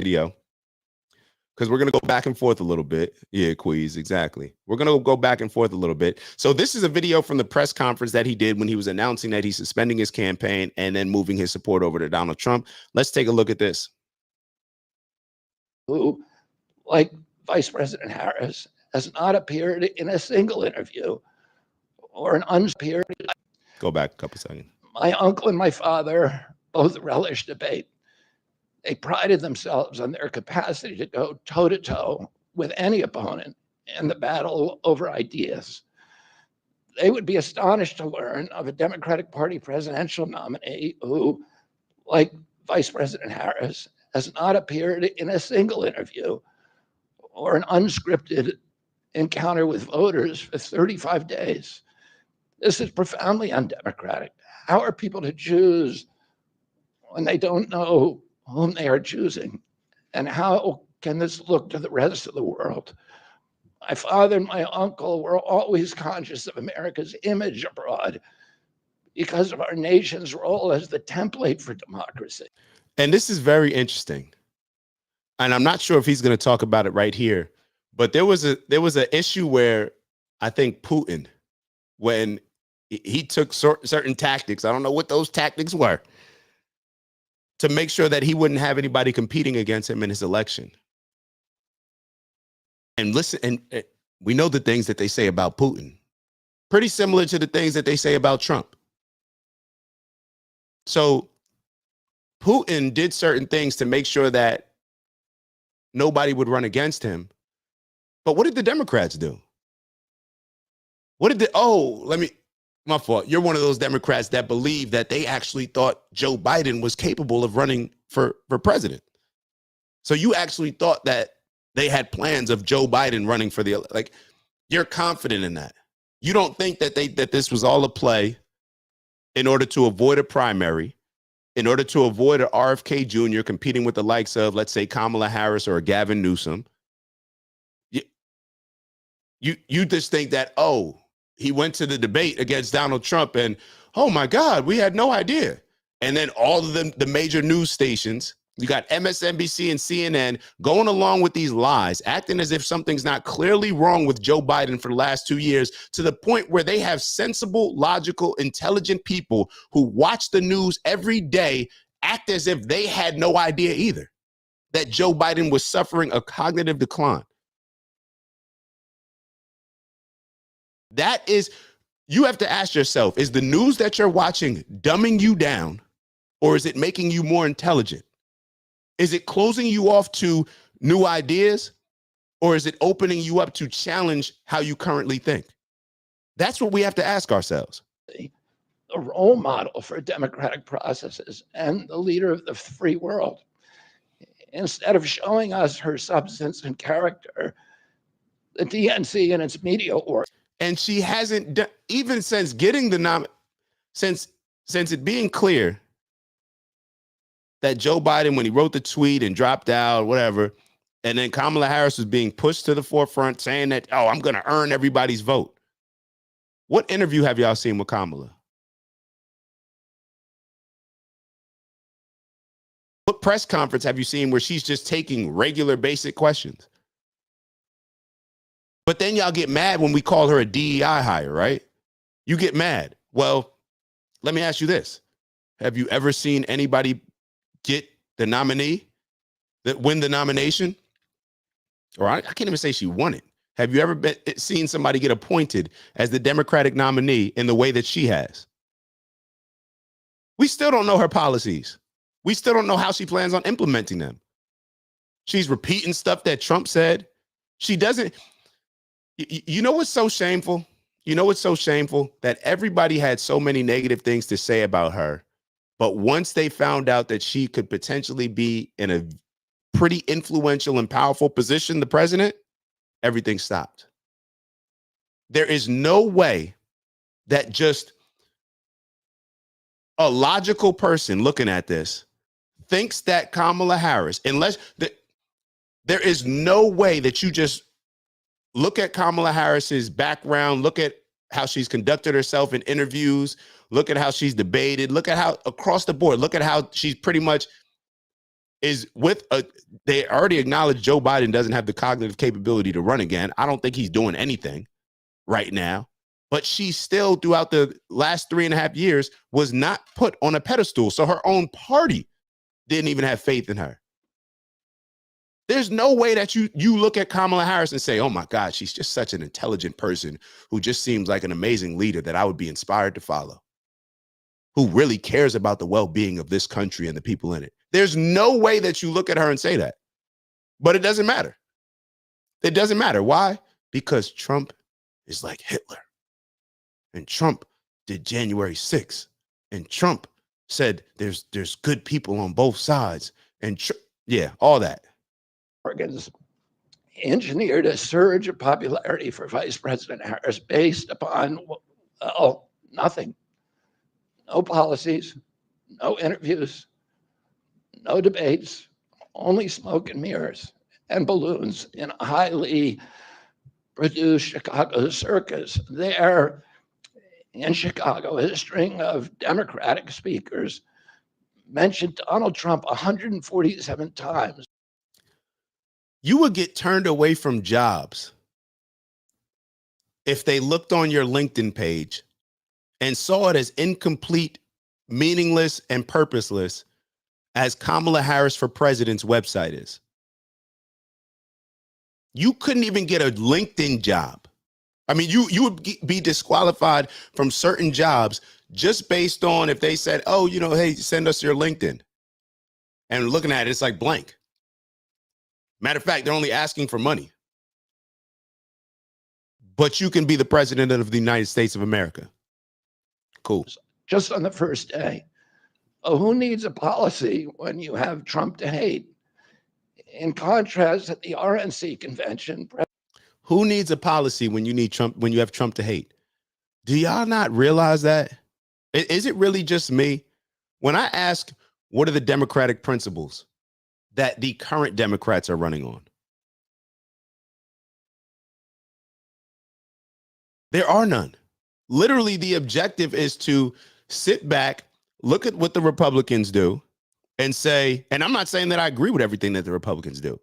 video because we're going to go back and forth a little bit. Yeah, Queez, exactly. We're going to go back and forth a little bit. So this is a video from the press conference that he did when he was announcing that he's suspending his campaign and then moving his support over to Donald Trump. Let's take a look at this. Who, like Vice President Harris, has not appeared in a single interview or an unappeared. Go back a couple seconds. My uncle and my father both relished debate. They prided themselves on their capacity to go toe-to-toe with any opponent in the battle over ideas. They would be astonished to learn of a Democratic Party presidential nominee who, like Vice President Harris, has not appeared in a single interview or an unscripted encounter with voters for 35 days. This is profoundly undemocratic. How are people to choose when they don't know whom they are choosing? And how can this look to the rest of the world? My father and my uncle were always conscious of America's image abroad because of our nation's role as the template for democracy. And this is very interesting. And I'm not sure if he's going to talk about it right here, but there was an issue where I think Putin, when he took certain tactics, I don't know what those tactics were, to make sure that he wouldn't have anybody competing against him in his election. And listen, and we know the things that they say about Putin, pretty similar to the things that they say about Trump. So Putin did certain things to make sure that nobody would run against him. But what did the Democrats do? My fault. You're one of those Democrats that believe that they actually thought Joe Biden was capable of running for president. So you actually thought that they had plans of Joe Biden running for you're confident in that. You don't think that this was all a play in order to avoid a primary, in order to avoid an RFK Jr. competing with the likes of, let's say, Kamala Harris or Gavin Newsom. You just think that, he went to the debate against Donald Trump and, oh my God, we had no idea. And then all of the major news stations, you got MSNBC and CNN going along with these lies, acting as if something's not clearly wrong with Joe Biden for the last 2 years, to the point where they have sensible, logical, intelligent people who watch the news every day, act as if they had no idea either that Joe Biden was suffering a cognitive decline. That is, you have to ask yourself, is the news that you're watching dumbing you down, or is it making you more intelligent? Is it closing you off to new ideas, or is it opening you up to challenge how you currently think? That's what we have to ask ourselves. The role model for democratic processes and the leader of the free world. Instead of showing us her substance and character, the DNC and its media org. And she hasn't done, even since getting the since it being clear that Joe Biden, when he wrote the tweet and dropped out, whatever, and then Kamala Harris was being pushed to the forefront saying that, I'm going to earn everybody's vote. What interview have y'all seen with Kamala? What press conference have you seen where she's just taking regular basic questions? But then y'all get mad when we call her a DEI hire, right? You get mad. Well, let me ask you this. Have you ever seen anybody get the nominee, that win the nomination? Or I can't even say she won it. Have you ever seen somebody get appointed as the Democratic nominee in the way that she has? We still don't know her policies. We still don't know how she plans on implementing them. She's repeating stuff that Trump said. She doesn't. You know what's so shameful? You know what's so shameful? That everybody had so many negative things to say about her. But once they found out that she could potentially be in a pretty influential and powerful position, the president, everything stopped. There is no way that just a logical person looking at this thinks that Kamala Harris, there is no way that you just look at Kamala Harris's background, look at how she's conducted herself in interviews, look at how she's debated, look at how across the board, look at how she's pretty much is with a, they already acknowledge Joe Biden doesn't have the cognitive capability to run again. I don't think he's doing anything right now, but she still throughout the last 3.5 years was not put on a pedestal. So her own party didn't even have faith in her. There's no way that you look at Kamala Harris and say, oh my God, she's just such an intelligent person who just seems like an amazing leader that I would be inspired to follow, who really cares about the well-being of this country and the people in it. There's no way that you look at her and say that, but it doesn't matter. It doesn't matter. Why? Because Trump is like Hitler, and Trump did January 6th, and Trump said there's good people on both sides, and yeah, all that. Organs engineered a surge of popularity for Vice President Harris based upon, well, nothing. No policies, no interviews, no debates, only smoke and mirrors and balloons in a highly produced Chicago circus. There in Chicago, a string of Democratic speakers mentioned Donald Trump 147 times. You would get turned away from jobs if they looked on your LinkedIn page and saw it as incomplete, meaningless, and purposeless as Kamala Harris for President's website is. You couldn't even get a LinkedIn job. I mean, you would be disqualified from certain jobs just based on if they said, oh, you know, hey, send us your LinkedIn. And looking at it, it's like blank. Matter of fact, they're only asking for money. But you can be the president of the United States of America. Cool. Just on the first day. Oh, who needs a policy when you have Trump to hate? In contrast, at the RNC convention, who needs a policy when you need Trump, when you have Trump to hate? Do y'all not realize that? Is it really just me? When I ask, what are the democratic principles that the current Democrats are running on? There are none. Literally, the objective is to sit back, look at what the Republicans do, and say, and I'm not saying that I agree with everything that the Republicans do,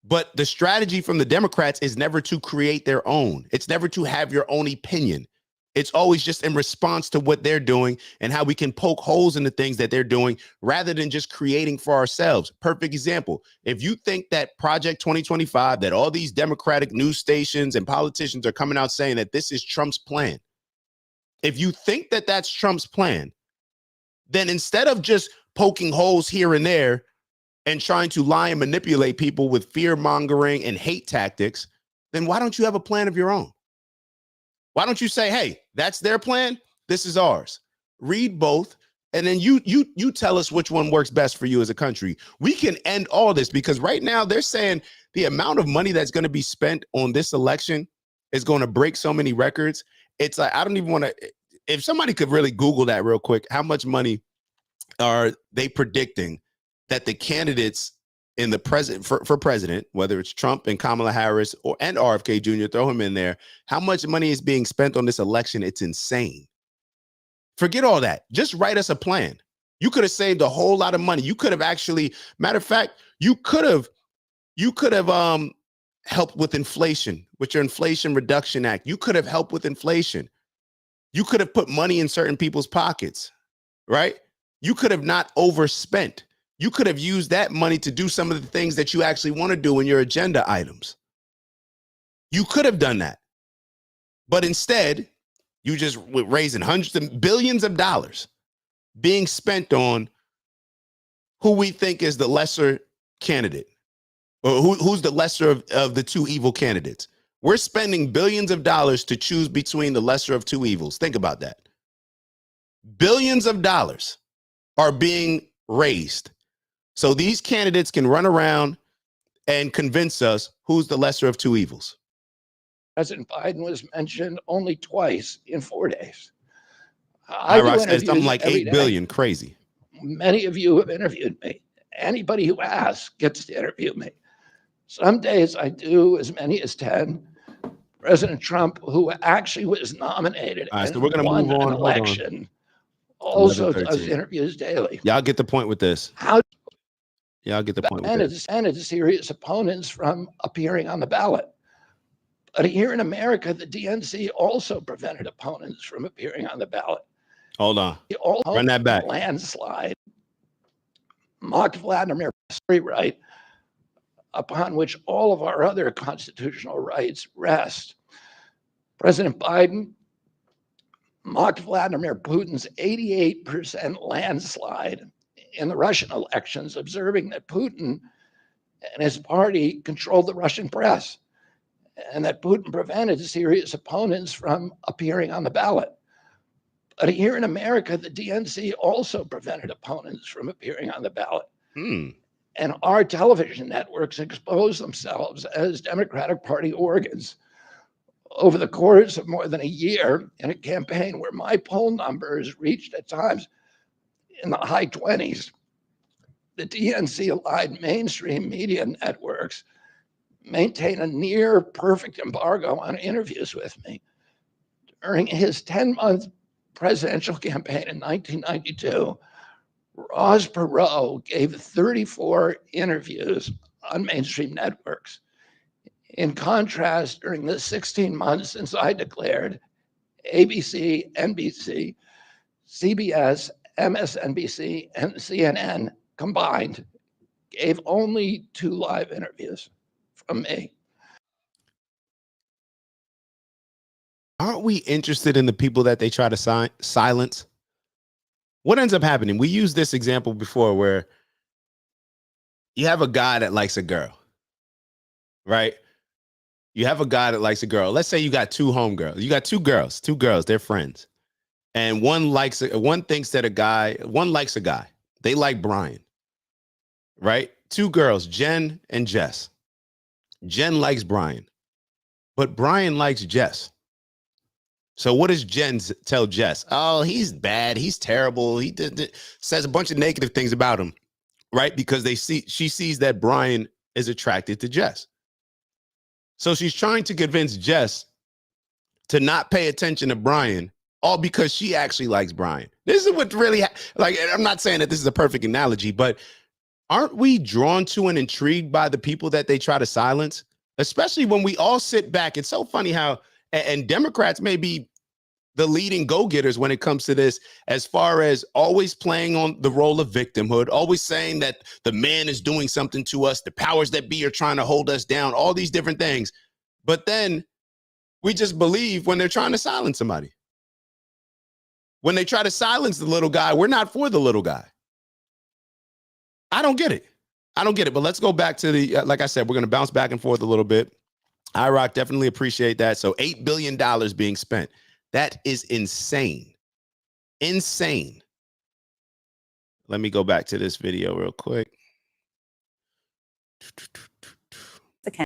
but the strategy from the Democrats is never to create their own. It's never to have your own opinion. It's always just in response to what they're doing and how we can poke holes in the things that they're doing rather than just creating for ourselves. Perfect example. If you think that Project 2025, that all these Democratic news stations and politicians are coming out saying that this is Trump's plan, if you think that that's Trump's plan, then instead of just poking holes here and there and trying to lie and manipulate people with fear mongering and hate tactics, then why don't you have a plan of your own? Why don't you say, hey, that's their plan, this is ours. Read both, and then you tell us which one works best for you as a country. We can end all this, because right now they're saying the amount of money that's going to be spent on this election is going to break so many records. It's like, I don't even want to, if somebody could really Google that real quick, how much money are they predicting that the candidates in the president for president, whether it's Trump and Kamala Harris and RFK Jr., throw him in there, how much money is being spent on this election? It's insane. Forget all that. Just write us a plan. You could have saved a whole lot of money. You could have actually, matter of fact, you could have helped with inflation, with your Inflation Reduction Act. You could have helped with inflation. You could have put money in certain people's pockets, right? You could have not overspent. You could have used that money to do some of the things that you actually want to do in your agenda items. You could have done that. But instead, you just raising hundreds of billions of dollars being spent on who we think is the lesser candidate, or who's the lesser of the two evil candidates. We're spending billions of dollars to choose between the lesser of two evils. Think about that. Billions of dollars are being raised so these candidates can run around and convince us who's the lesser of two evils. President Biden was mentioned only twice in 4 days. I said something like 8 billion. Crazy. Many of you have interviewed me. Anybody who asks gets to interview me. Some days I do as many as 10. President Trump, who actually was nominated and so we're gonna won move on. an election, also does interviews daily. Y'all get the point with this. How Yeah, I'll get the point with that. Prevented serious opponents from appearing on the ballot. But here in America, the DNC also prevented opponents from appearing on the ballot. Hold on. Run that back. Landslide mocked Vladimir Putin right, upon which all of our other constitutional rights rest. President Biden mocked Vladimir Putin's 88% landslide in the Russian elections, observing that Putin and his party controlled the Russian press and that Putin prevented serious opponents from appearing on the ballot. But here in America, the DNC also prevented opponents from appearing on the ballot. And our television networks exposed themselves as Democratic Party organs over the course of more than a year in a campaign where my poll numbers reached at times in the high 20s. The DNC-aligned mainstream media networks maintain a near perfect embargo on interviews with me. During his 10-month presidential campaign in 1992, Ross Perot gave 34 interviews on mainstream networks. In contrast, during the 16 months since I declared, ABC, NBC, CBS, MSNBC, and CNN combined gave only 2 live interviews from me. Aren't we interested in the people that they try to silence? What ends up happening? We used this example before where you have a guy that likes a girl, right? You have a guy that likes a girl. Let's say you got 2 homegirls. You got 2 girls, they're friends. And one likes one thinks that one likes a guy. They like Brian, right? 2 girls, Jen and Jess. Jen likes Brian, but Brian likes Jess. So what does Jen tell Jess? Oh, he's bad. He's terrible. He says a bunch of negative things about him, right? Because she sees that Brian is attracted to Jess. So she's trying to convince Jess to not pay attention to Brian, all because she actually likes Brian. This is what really, I'm not saying that this is a perfect analogy, but aren't we drawn to and intrigued by the people that they try to silence? Especially when we all sit back. It's so funny how, and Democrats may be the leading go-getters when it comes to this, as far as always playing on the role of victimhood, always saying that the man is doing something to us, the powers that be are trying to hold us down, all these different things. But then we just believe when they're trying to silence somebody. When they try to silence the little guy, we're not for the little guy. I don't get it. But let's go back to the, like I said, we're going to bounce back and forth a little bit. IROC, definitely appreciate that. So $8 billion being spent. That is insane. Insane. Let me go back to this video real quick.